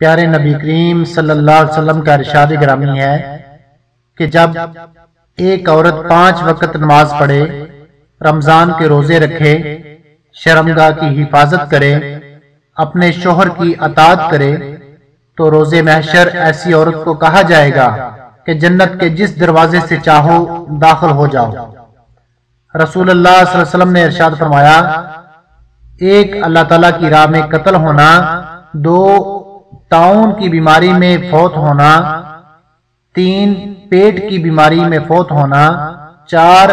پیارے نبی کریم صلی اللہ علیہ وسلم کا ارشاد گرامی ہے کہ جب ایک عورت 5 وقت نماز پڑھے، رمضان کے روزے رکھے، شرمگاہ کی حفاظت کرے، اپنے شوہر کی اطاعت کرے، تو روز محشر ایسی عورت کو کہا جائے گا کہ جنت کے جس دروازے سے چاہو داخل ہو جاؤ۔ رسول اللہ صلی اللہ علیہ وسلم نے ارشاد فرمایا، ایک اللہ تعالیٰ کی راہ میں قتل ہونا، 2 طاعون کی بیماری میں فوت ہونا، 3 پیٹ کی بیماری میں فوت ہونا، 4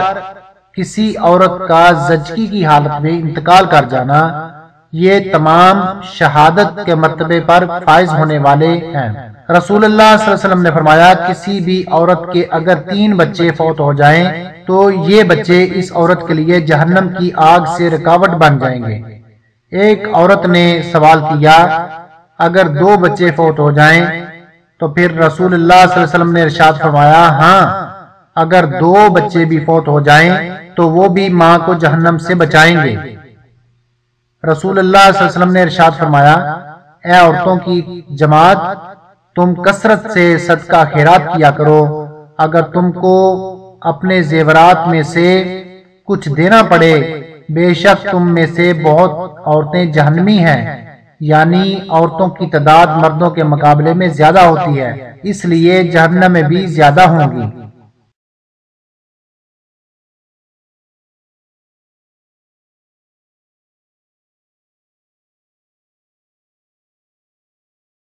کسی عورت کا زچگی کی حالت میں انتقال کر جانا، یہ تمام شہادت کے مرتبے پر فائز ہونے والے ہیں۔ رسول اللہ صلی اللہ علیہ وسلم نے فرمایا، کسی بھی عورت کے اگر 3 بچے فوت ہو جائیں تو یہ بچے اس عورت کے لیے جہنم کی آگ سے رکاوٹ بن جائیں گے۔ ایک عورت نے سوال کیا، اگر 2 بچے فوت ہو جائیں تو پھر رسول اللہ صلی اللہ علیہ وسلم نے ارشاد فرمایا، ہاں اگر 2 بچے بھی فوت ہو جائیں تو وہ بھی ماں کو جہنم سے بچائیں گے۔ رسول اللہ صلی اللہ علیہ وسلم نے ارشاد فرمایا، اے عورتوں کی جماعت، تم کثرت سے صدقہ خیرات کیا کرو، اگر تم کو اپنے زیورات میں سے کچھ دینا پڑے، بے شک تم میں سے بہت عورتیں جہنمی ہیں، یعنی عورتوں کی تعداد مردوں کے مقابلے میں زیادہ ہوتی ہے، اس لیے جہنم میں بھی زیادہ ہوں گی۔